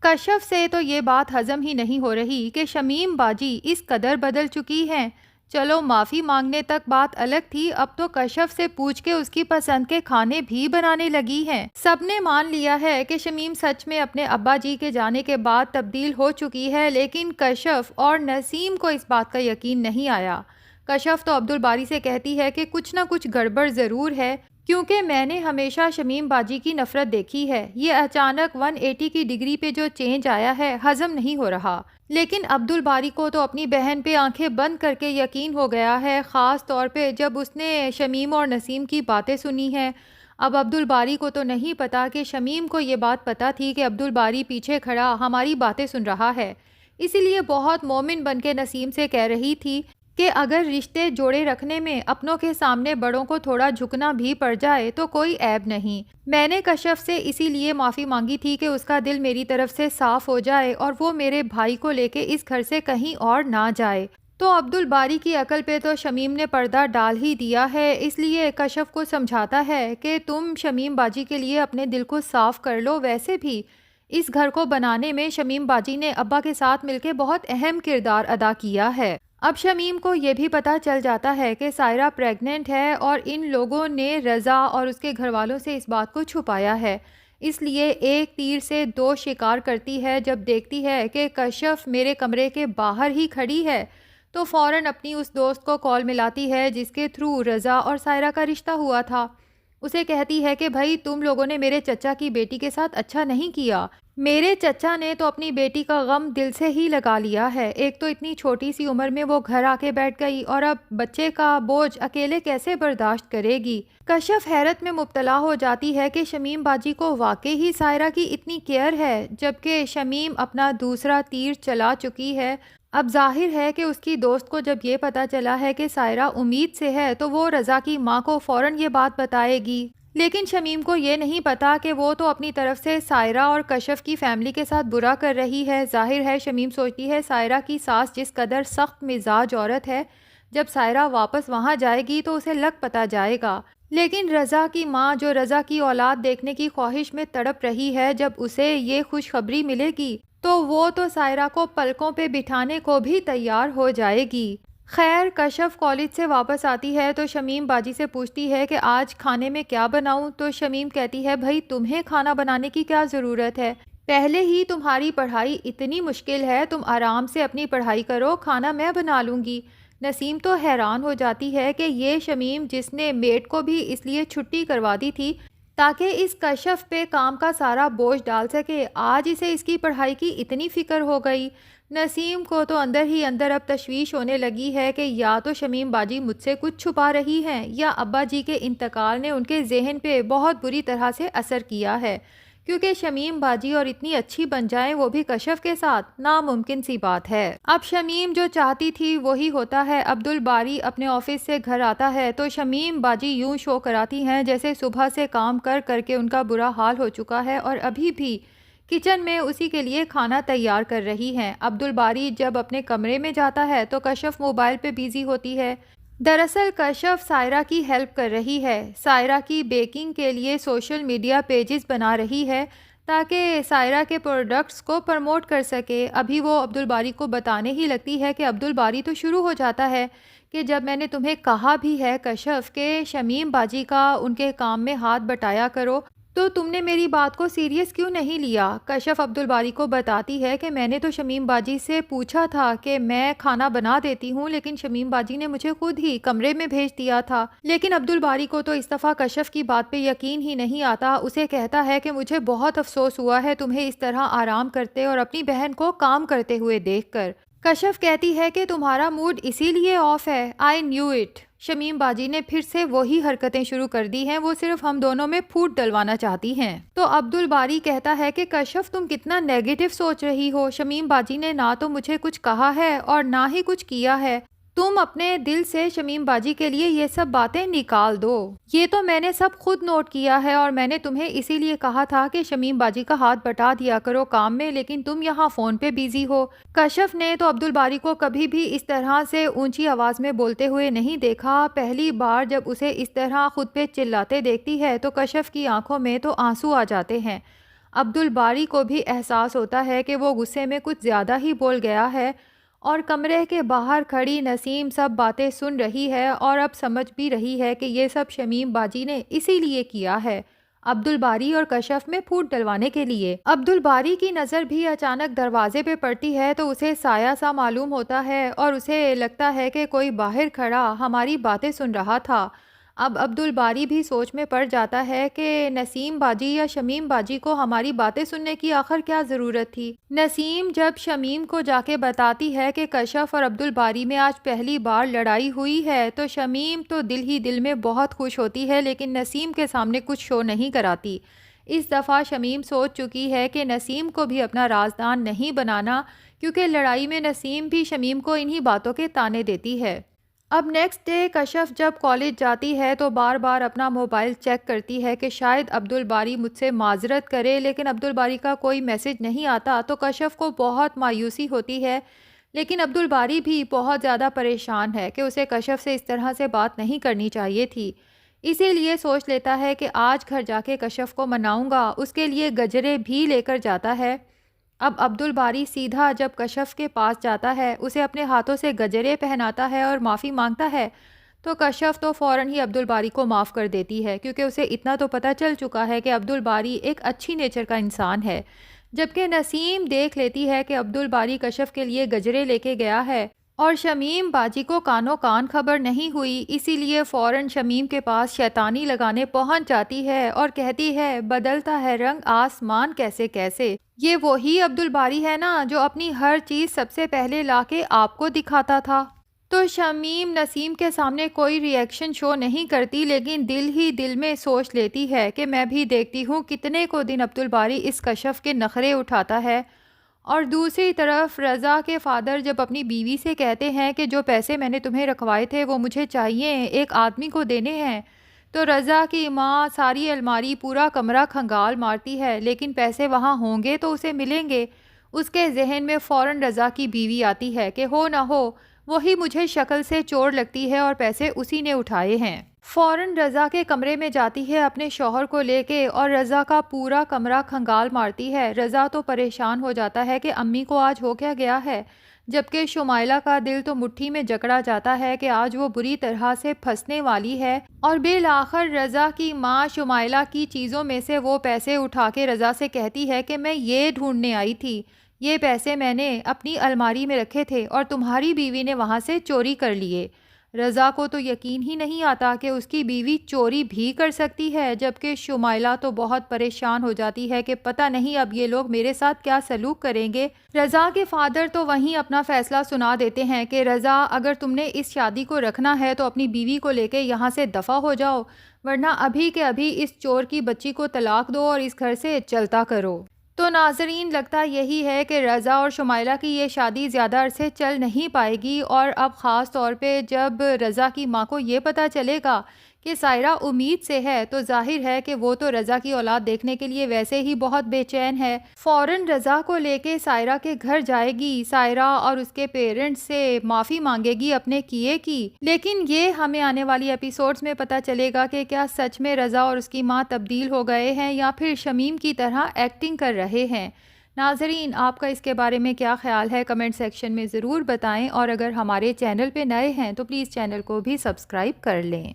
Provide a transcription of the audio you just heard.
کشف سے تو یہ بات ہضم ہی نہیں ہو رہی کہ شمیم باجی اس قدر بدل چکی ہیں۔ چلو معافی مانگنے تک بات الگ تھی، اب تو کشف سے پوچھ کے اس کی پسند کے کھانے بھی بنانے لگی ہیں۔ سب نے مان لیا ہے کہ شمیم سچ میں اپنے ابا جی کے جانے کے بعد تبدیل ہو چکی ہے، لیکن کشف اور نسیم کو اس بات کا یقین نہیں آیا۔ کشف تو عبدالباری سے کہتی ہے کہ کچھ نہ کچھ گڑبڑ ضرور ہے، کیونکہ میں نے ہمیشہ شمیم باجی کی نفرت دیکھی ہے، یہ اچانک 180 کی ڈگری پہ جو چینج آیا ہے ہضم نہیں ہو رہا۔ لیکن عبدالباری کو تو اپنی بہن پہ آنکھیں بند کر کے یقین ہو گیا ہے، خاص طور پہ جب اس نے شمیم اور نسیم کی باتیں سنی ہیں۔ اب عبدالباری کو تو نہیں پتا کہ شمیم کو یہ بات پتا تھی کہ عبدالباری پیچھے کھڑا ہماری باتیں سن رہا ہے، اسی لیے بہت مومن بن کے نسیم سے کہہ رہی تھی کہ اگر رشتے جوڑے رکھنے میں اپنوں کے سامنے بڑوں کو تھوڑا جھکنا بھی پڑ جائے تو کوئی عیب نہیں۔ میں نے کشف سے اسی لیے معافی مانگی تھی کہ اس کا دل میری طرف سے صاف ہو جائے اور وہ میرے بھائی کو لے کے اس گھر سے کہیں اور نہ جائے۔ تو عبدالباری کی عقل پہ تو شمیم نے پردہ ڈال ہی دیا ہے، اس لیے کشف کو سمجھاتا ہے کہ تم شمیم باجی کے لیے اپنے دل کو صاف کر لو۔ ویسے بھی اس گھر کو بنانے میں شمیم باجی نے ابا کے ساتھ مل کے بہت اہم کردار ادا کیا ہے۔ اب شمیم کو یہ بھی پتہ چل جاتا ہے کہ سائرہ پریگننٹ ہے اور ان لوگوں نے رضا اور اس کے گھر والوں سے اس بات کو چھپایا ہے، اس لیے ایک تیر سے دو شکار کرتی ہے۔ جب دیکھتی ہے کہ کشف میرے کمرے کے باہر ہی کھڑی ہے تو فوراً اپنی اس دوست کو کال ملاتی ہے جس کے تھرو رضا اور سائرہ کا رشتہ ہوا تھا۔ اسے کہتی ہے کہ بھائی تم لوگوں نے میرے چچا کی بیٹی کے ساتھ اچھا نہیں کیا، میرے چچا نے تو اپنی بیٹی کا غم دل سے ہی لگا لیا ہے، ایک تو اتنی چھوٹی سی عمر میں وہ گھر آ کے بیٹھ گئی اور اب بچے کا بوجھ اکیلے کیسے برداشت کرے گی۔ کشف حیرت میں مبتلا ہو جاتی ہے کہ شمیم باجی کو واقعی ہی سائرہ کی اتنی کیئر ہے، جبکہ شمیم اپنا دوسرا تیر چلا چکی ہے۔ اب ظاہر ہے کہ اس کی دوست کو جب یہ پتا چلا ہے کہ سائرہ امید سے ہے تو وہ رضا کی ماں کو فوراً یہ بات بتائے گی، لیکن شمیم کو یہ نہیں پتا کہ وہ تو اپنی طرف سے سائرہ اور کشف کی فیملی کے ساتھ برا کر رہی ہے۔ ظاہر ہے شمیم سوچتی ہے سائرہ کی ساس جس قدر سخت مزاج عورت ہے، جب سائرہ واپس وہاں جائے گی تو اسے لگ پتا جائے گا، لیکن رضا کی ماں جو رضا کی اولاد دیکھنے کی خواہش میں تڑپ رہی ہے، جب اسے یہ خوشخبری ملے گی تو وہ تو سائرہ کو پلکوں پہ بٹھانے کو بھی تیار ہو جائے گی۔ خیر کشف کالج سے واپس آتی ہے تو شمیم باجی سے پوچھتی ہے کہ آج کھانے میں کیا بناؤں، تو شمیم کہتی ہے بھائی تمہیں کھانا بنانے کی کیا ضرورت ہے، پہلے ہی تمہاری پڑھائی اتنی مشکل ہے، تم آرام سے اپنی پڑھائی کرو، کھانا میں بنا لوں گی۔ نسیم تو حیران ہو جاتی ہے کہ یہ شمیم جس نے میٹ کو بھی اس لیے چھٹی کروا دی تھی تاکہ اس کشف پہ کام کا سارا بوجھ ڈال سکے، آج اسے اس کی پڑھائی کی اتنی فکر ہو گئی۔ نسیم کو تو اندر ہی اندر اب تشویش ہونے لگی ہے کہ یا تو شمیم باجی مجھ سے کچھ چھپا رہی ہیں یا ابا جی کے انتقال نے ان کے ذہن پہ بہت بری طرح سے اثر کیا ہے، کیونکہ شمیم باجی اور اتنی اچھی بن جائیں وہ بھی کشف کے ساتھ، ناممکن سی بات ہے۔ اب شمیم جو چاہتی تھی وہی ہوتا ہے۔ عبدالباری اپنے آفس سے گھر آتا ہے تو شمیم باجی یوں شو کراتی ہیں جیسے صبح سے کام کر کر کے ان کا برا حال ہو چکا ہے اور ابھی بھی کچن میں اسی کے لیے کھانا تیار کر رہی ہیں۔ عبدالباری جب اپنے کمرے میں جاتا ہے تو کشف موبائل پہ بیزی ہوتی ہے۔ دراصل کشف سائرہ کی ہیلپ کر رہی ہے، سائرہ کی بیکنگ کے لیے سوشل میڈیا پیجز بنا رہی ہے تاکہ سائرہ کے پروڈکٹس کو پروموٹ کر سکے۔ ابھی وہ عبدالباری کو بتانے ہی لگتی ہے کہ عبدالباری تو شروع ہو جاتا ہے کہ جب میں نے تمہیں کہا بھی ہے کشف کہ شمیم باجی کا ان کے کام میں ہاتھ بٹایا کرو تو تم نے میری بات کو سیریس کیوں نہیں لیا۔ کشف عبدالباری کو بتاتی ہے کہ میں نے تو شمیم باجی سے پوچھا تھا کہ میں کھانا بنا دیتی ہوں، لیکن شمیم باجی نے مجھے خود ہی کمرے میں بھیج دیا تھا۔ لیکن عبدالباری کو تو اس دفعہ کشف کی بات پہ یقین ہی نہیں آتا، اسے کہتا ہے کہ مجھے بہت افسوس ہوا ہے تمہیں اس طرح آرام کرتے اور اپنی بہن کو کام کرتے ہوئے دیکھ کر۔ کشف کہتی ہے کہ تمہارا موڈ اسی لیے آف ہے، آئی نیو اٹ۔ شمیم باجی نے پھر سے وہی حرکتیں شروع کر دی ہیں، وہ صرف ہم دونوں میں پھوٹ ڈلوانا چاہتی ہیں۔ تو عبدالباری کہتا ہے کہ کشف تم کتنا نیگیٹو سوچ رہی ہو، شمیم باجی نے نہ تو مجھے کچھ کہا ہے اور نہ ہی کچھ کیا ہے، تم اپنے دل سے شمیم باجی کے لیے یہ سب باتیں نکال دو۔ یہ تو میں نے سب خود نوٹ کیا ہے اور میں نے تمہیں اسی لیے کہا تھا کہ شمیم باجی کا ہاتھ بٹا دیا کرو کام میں، لیکن تم یہاں فون پہ بیزی ہو۔ کشف نے تو عبدالباری کو کبھی بھی اس طرح سے اونچی آواز میں بولتے ہوئے نہیں دیکھا، پہلی بار جب اسے اس طرح خود پہ چلاتے دیکھتی ہے تو کشف کی آنکھوں میں تو آنسو آ جاتے ہیں۔ عبدالباری کو بھی احساس ہوتا ہے کہ وہ غصے میں کچھ زیادہ ہی بول گیا ہے، اور کمرے کے باہر کھڑی نسیم سب باتیں سن رہی ہے اور اب سمجھ بھی رہی ہے کہ یہ سب شمیم باجی نے اسی لیے کیا ہے، عبدالباری اور کشف میں پھوٹ ڈلوانے کے لیے۔ عبدالباری کی نظر بھی اچانک دروازے پہ پڑتی ہے تو اسے سایہ سا معلوم ہوتا ہے اور اسے لگتا ہے کہ کوئی باہر کھڑا ہماری باتیں سن رہا تھا۔ اب عبدالباری بھی سوچ میں پڑ جاتا ہے کہ نسیم باجی یا شمیم باجی کو ہماری باتیں سننے کی آخر کیا ضرورت تھی۔ نسیم جب شمیم کو جا کے بتاتی ہے کہ کشف اور عبدالباری میں آج پہلی بار لڑائی ہوئی ہے تو شمیم تو دل ہی دل میں بہت خوش ہوتی ہے، لیکن نسیم کے سامنے کچھ شو نہیں کراتی۔ اس دفعہ شمیم سوچ چکی ہے کہ نسیم کو بھی اپنا رازدان نہیں بنانا، کیونکہ لڑائی میں نسیم بھی شمیم کو انہی باتوں کے طعنے دیتی ہے۔ اب نیکسٹ ڈے کشف جب کالج جاتی ہے تو بار بار اپنا موبائل چیک کرتی ہے کہ شاید عبدالباری مجھ سے معذرت کرے، لیکن عبدالباری کا کوئی میسج نہیں آتا تو کشف کو بہت مایوسی ہوتی ہے، لیکن عبدالباری بھی بہت زیادہ پریشان ہے کہ اسے کشف سے اس طرح سے بات نہیں کرنی چاہیے تھی، اسی لیے سوچ لیتا ہے کہ آج گھر جا کے کشف کو مناؤں گا۔ اس کے لیے گجرے بھی لے کر جاتا ہے۔ اب عبدالباری سیدھا جب کشف کے پاس جاتا ہے، اسے اپنے ہاتھوں سے گجرے پہناتا ہے اور معافی مانگتا ہے تو کشف تو فوراً ہی عبدالباری کو معاف کر دیتی ہے، کیونکہ اسے اتنا تو پتہ چل چکا ہے کہ عبدالباری ایک اچھی نیچر کا انسان ہے۔ جبکہ نسیم دیکھ لیتی ہے کہ عبدالباری کشف کے لیے گجرے لے کے گیا ہے اور شمیم باجی کو کانوں کان خبر نہیں ہوئی، اسی لیے فوراً شمیم کے پاس شیطانی لگانے پہنچ جاتی ہے اور کہتی ہے بدلتا ہے رنگ آسمان کیسے کیسے، یہ وہی عبدالباری ہے نا جو اپنی ہر چیز سب سے پہلے لا کے آپ کو دکھاتا تھا۔ تو شمیم نسیم کے سامنے کوئی ری ایکشن شو نہیں کرتی، لیکن دل ہی دل میں سوچ لیتی ہے کہ میں بھی دیکھتی ہوں کتنے کو دن عبدالباری اس کشف کے نخرے اٹھاتا ہے۔ اور دوسری طرف رضا کے فادر جب اپنی بیوی سے کہتے ہیں کہ جو پیسے میں نے تمہیں رکھوائے تھے وہ مجھے چاہیے، ایک آدمی کو دینے ہیں، تو رضا کی ماں ساری الماری پورا کمرہ کھنگال مارتی ہے، لیکن پیسے وہاں ہوں گے تو اسے ملیں گے۔ اس کے ذہن میں فوراً رضا کی بیوی آتی ہے کہ ہو نہ ہو وہی مجھے شکل سے چور لگتی ہے اور پیسے اسی نے اٹھائے ہیں۔ فوراً رضا کے کمرے میں جاتی ہے اپنے شوہر کو لے کے اور رضا کا پورا کمرہ کھنگال مارتی ہے۔ رضا تو پریشان ہو جاتا ہے کہ امی کو آج ہو کیا گیا ہے، جبکہ شمائلہ کا دل تو مٹھی میں جکڑا جاتا ہے کہ آج وہ بری طرح سے پھنسنے والی ہے۔ اور بالآخر رضا کی ماں شمائلہ کی چیزوں میں سے وہ پیسے اٹھا کے رضا سے کہتی ہے کہ میں یہ ڈھونڈنے آئی تھی، یہ پیسے میں نے اپنی الماری میں رکھے تھے اور تمہاری بیوی نے وہاں سے چوری کر لیے۔ رضا کو تو یقین ہی نہیں آتا کہ اس کی بیوی چوری بھی کر سکتی ہے، جبکہ شمائلہ تو بہت پریشان ہو جاتی ہے کہ پتہ نہیں اب یہ لوگ میرے ساتھ کیا سلوک کریں گے۔ رضا کے فادر تو وہیں اپنا فیصلہ سنا دیتے ہیں کہ رضا اگر تم نے اس شادی کو رکھنا ہے تو اپنی بیوی کو لے کے یہاں سے دفع ہو جاؤ، ورنہ ابھی کے ابھی اس چور کی بچی کو طلاق دو اور اس گھر سے چلتا کرو۔ تو ناظرین لگتا یہی ہے کہ رضا اور شمائلہ کی یہ شادی زیادہ عرصے چل نہیں پائے گی، اور اب خاص طور پہ جب رضا کی ماں کو یہ پتہ چلے گا کہ سائرہ امید سے ہے تو ظاہر ہے کہ وہ تو رضا کی اولاد دیکھنے کے لیے ویسے ہی بہت بے چین ہے۔ فوراً رضا کو لے کے سائرہ کے گھر جائے گی، سائرہ اور اس کے پیرنٹس سے معافی مانگے گی اپنے کیے کی، لیکن یہ ہمیں آنے والی ایپیسوڈز میں پتہ چلے گا کہ کیا سچ میں رضا اور اس کی ماں تبدیل ہو گئے ہیں یا پھر شمیم کی طرح ایکٹنگ کر رہے ہیں۔ ناظرین آپ کا اس کے بارے میں کیا خیال ہے کمنٹ سیکشن میں ضرور بتائیں، اور اگر ہمارے چینل پہ نئے ہیں تو پلیز چینل کو بھی سبسکرائب کر لیں۔